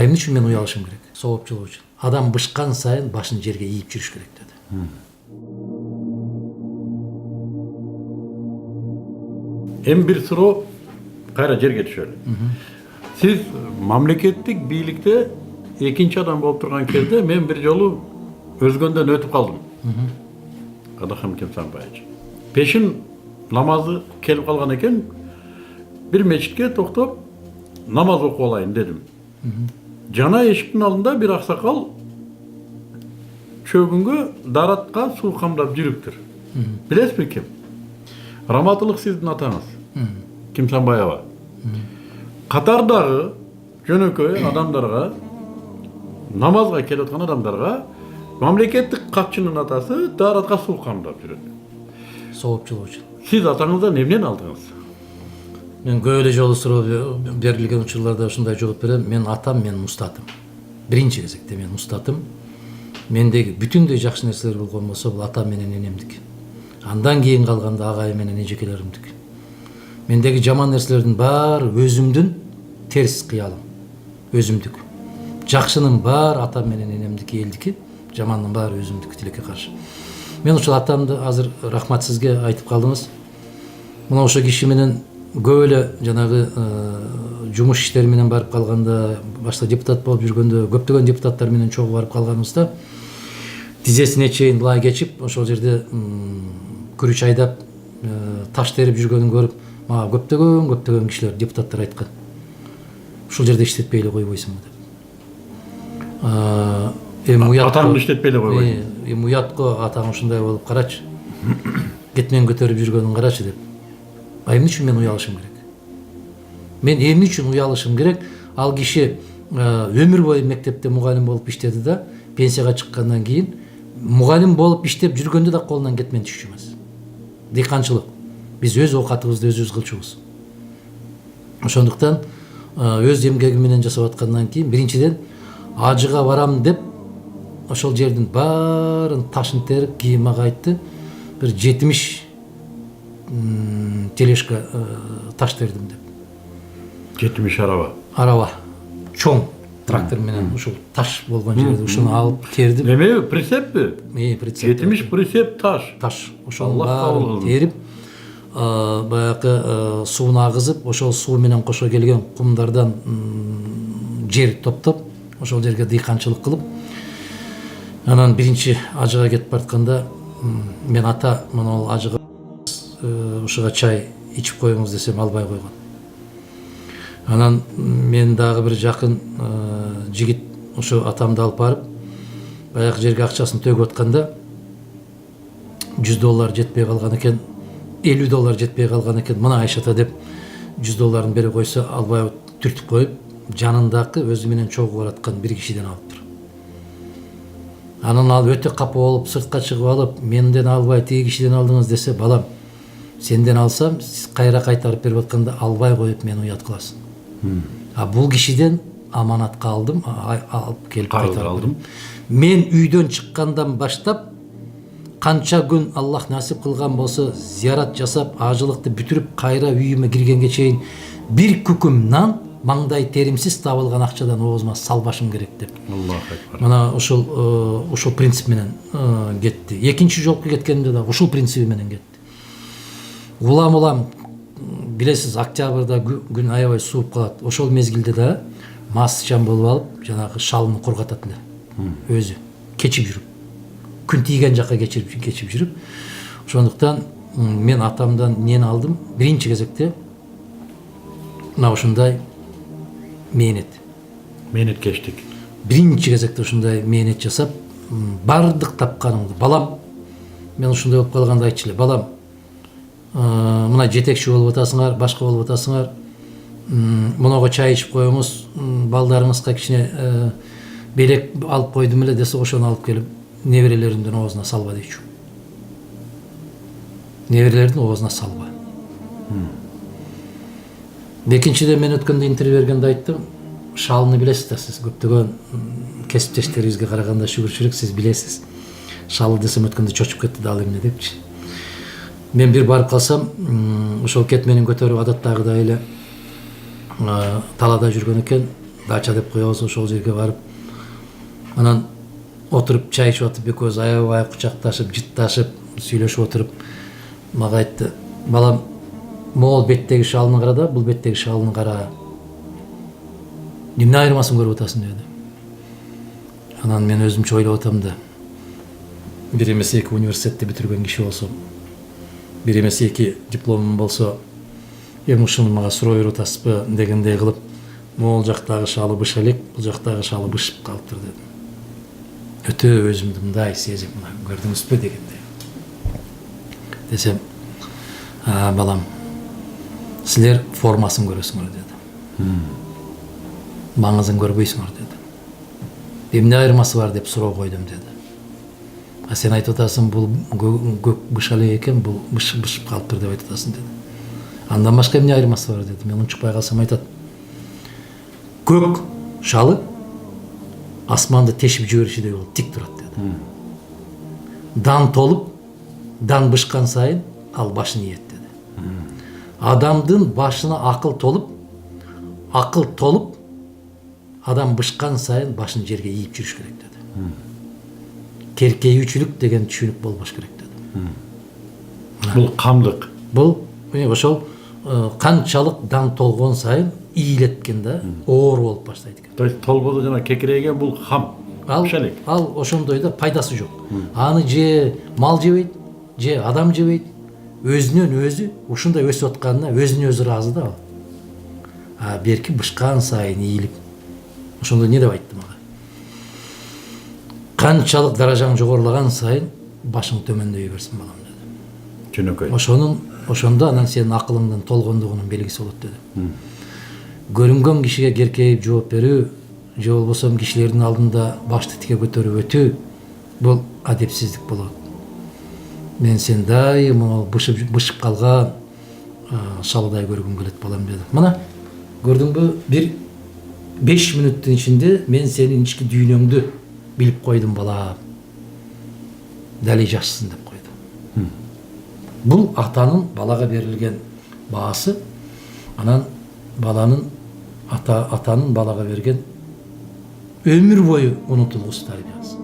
эмне үчүн мен уялышым керек? Соопчулук үчүн. Адам бышкан сайын башын жерге ийип жүрүш керек деди. Эми бир суроо кайра жерге түшөлү. Сиз мамлекеттик бийликте экинчи адам болуп турган кезде мен бир жолу өзгөндөн өтүп калдым. Кадахам Кемсанбаевич. Пешин намазы келип калган экен. Бир мечитке токтоп намаз окуп алайын дедим. Жана эшиктин алдында бир аксакал чөгүнгө даратка суу камдап жүрүптүр. Билесизби ким? Раматылык сиздин атаңыз. Кимсанбаева. Катардагы жөнөкөй адамдарга, намазга келип аткан адамдарга мамлекеттик катчынын атасы даратка суу камдап жүрөт. Соопчулук үчүн. Сиз атаңыздан эмнени алдыңыз? Мен көп эле жолу суроо берилген учурларда ушундай жооп берем. Мен атам, мен мустатым. Биринчи кезекте мен мустатым. Мендеги бүтүндөй жакшы нерселер болгон болсо бул атам менен энемдик. Андан кийин калганда агайым менен эжекелеримдик. Мендеги жаман нерселердин баары өзүмдүн терс кыялым. Өзүмдүк. Жакшынын баары атам менен энемдики, элдики, жамандын баары өзүмдүк, тилекке каршы. Мен ушул атамды азыр рахмат сизге айтып калдыңыз. Мына ошо киши менен көп эле жанагы жумуш иштери менен барып калганда, башта депутат болуп жүргөндө көптөгөн депутаттар менен чогуу барып калганыбызда тизесине чейин былай кечип, ошол жерде күрүч айдап, таш терип жүргөнүн көрүп, мага көптөгөн кишилер, депутаттар айткан. Ушул жерде иштетпей эле койбойсуңбу деп. Эми уят. Атаңды иштетпей эле койбойсуң. Эми уятко атаң ушундай болуп карачы. Кетмен көтөрүп жүргөнүн карачы деп. Эмне үчүн мен уялышым керек? Мен эмне үчүн уялышым керек? Ал киши өмүр бою мектепте мугалим болуп иштеди да, пенсияга чыккандан кийин мугалим болуп иштеп жүргөндө да колунан кетмен түшчү эмес. Дыйканчылык. Биз өз оокатыбызды өзүбүз кылчубуз. Ошондуктан өз эмгеги менен жасап аткандан кийин биринчиден ажыга барам деп ошол жердин баарын ташын терип кийим кайтты. Бир 70 тележка таш тердим деп. 70 араба. Араба. Чоң трактор менен ушул таш болгон жерде ушуну алып тердим. Неме прицеппи? Прицеп. 70 прицеп таш. Таш. Ошол баарын терип, баягы сууну агызып, ошол суу менен кошо келген кумдардан жер топтоп, ошол жерге дыйканчылык кылып, анан биринчи ажыга кетип баратканда мен ата монол ажыга ушуга чай ичип коюңуз десем албай койгон. Анан мен дагы бир жакын жигит ошо атамды алып барып, баягы жерге акчасын төгүп атканда $100 жетпей калган экен, $50 жетпей калган экен. Мына Айшата деп $100 бере койсо албай түртүп коюп, жанындагы өзү менен чогуу бараткан бир кишиден алыптыр. Анан ал өтө капа болуп, сыртка чыгып алып, менден албай тиги кишиден алдыңыз десе, балам, сенден алсам, сиз кайра кайтарып берип атканда албай коюп мени уят кыласың. Бул кишиден аманатка алдым, алып келип кайтарып алдым. Мен үйдөн чыккандан баштап канча күн Аллах насип кылган болсо зиярат жасап, ажылыкты бүтүрүп, кайра үйүмө киргенге чейин бир күкүм нан маңдай теримсиз табылган акчадан оозума салбашым керек деп. Аллаху акбар. Мына ушул принцип менен кетти. Экинчи жолку кеткенде да ушул принцип менен кетти. Улам билесиз, октябрда күн аябай сууп калат. Ошол мезгилде да масчан болуп алып, жанагы шалын кургатат эле. Өзү кечип жүрүп, күн тийген жакка кечип жүрүп. Ошондуктан мен атамдан нени алдым? Биринчи кезекте мына ушундай мээнеткештик. Биринчи кезекте ушундай мээнет жасап, бардык тапканымды, балам, мен ушундай болуп калганда айтчу эле, балам, мына жетекчи болуп атасыңар, башка болуп атасыңар, мунага чай ичип коюңуз, балдарыңызга кичине белек алып койдум эле десе, ошону алып келип неберелеримдин оозуна салба дейчү. Неберелердин оозуна салба. Экинчиден мен өткөндө интервью бергенде айттым, шалны билесиз да сиз, көптөгөн кесиптештерибизге караганда шүгүрчүлүк сиз билесиз. Шалы десем өткөндө чочуп кетти да ал эмне депчи. Мен бир барып калсам, ошол кетменин көтөрүп адаттагыдай эле талаада жүргөн экен, дача деп коебуз, ошол жерге барып анан отуруп чай ичип атып экөөбүз аябай кучакташып, жытташып, сүйлөшүп отуруп мага айтты: балам, могул беттеги шалыны кара да, бул беттеги шалыны кара. Эмне айырмасын көрүп атасың деди. Анан мен өзүмчө ойлоп атам да, бир эмес эки университетти бүтүргөн киши болсом, бир эмес эки дипломум болсо, эми ушуну мага суроо берип атасызбы дегендей кылып, могул жактагы шалы быша элек, бул жактагы шалы бышып калыптыр дедим. Өтө өзүмдү мындай сезип, мына көрдүңүзбү дегендей. Десем: балам, силер формасын көрөсүңөр деди. Маңызын көрбөйсүңөр деди. Эмне айырмасы бар деп суроо койдум деди. Сен айтып атасың, бул көк быша элек экен, бул бышып калыптыр деп айтып атасың деди. Андан башка эмне айырмасы бар деди. Мен унчукпай калсам айтат: көк шалы асманды тешип жиберишидей болуп тик турат деди. Дан толуп, дан бышкан сайын ал башын ийет деди. Адамдын башына акыл толуп, адам бышкан сайын башын жерге ийип жүрүш керек деди. Керкейүүчүлүк деген түшүнүк болбош керек деди. Бул камдык. Бул ошол канчалык дан толгон сайын ийилеткен да, оор болуп баштайт экен. То есть толбоду жана кекирейген бул хам. Ал ошондой да пайдасы жок. Аны же мал жебейт, же адам жебейт. Өзүнөн өзү ушундай өсүп атканына өзүнө өзү ыраазы да ал. Берки бышкан сайын ийилип. Ошондо не деп айтты мага? Канчалык даражаң жогорулаган сайын башың төмөндөй берсин балам деди. Жөнөкөй. Ошондо анан сенин акылыңдын толгондугунун белгиси болот деди. Көрүнгөн кишиге керкейип жооп берүү, же болбосо кишилердин алдында башты тике көтөрүп өтүү, бул адепсиздик болот. Мен сен дайыма бышып калган шалыдай көргүм келет балам деди. Мына көрдүңбү, бир 5 мүнөттүн ичинде мен сенин ички дүйнөңдү билип койдум балам. Дали жакшысың деп койду. Бул атанын балага берилген баасы, анан атанын балага берген өмүр бою унутулгус тарбиясы.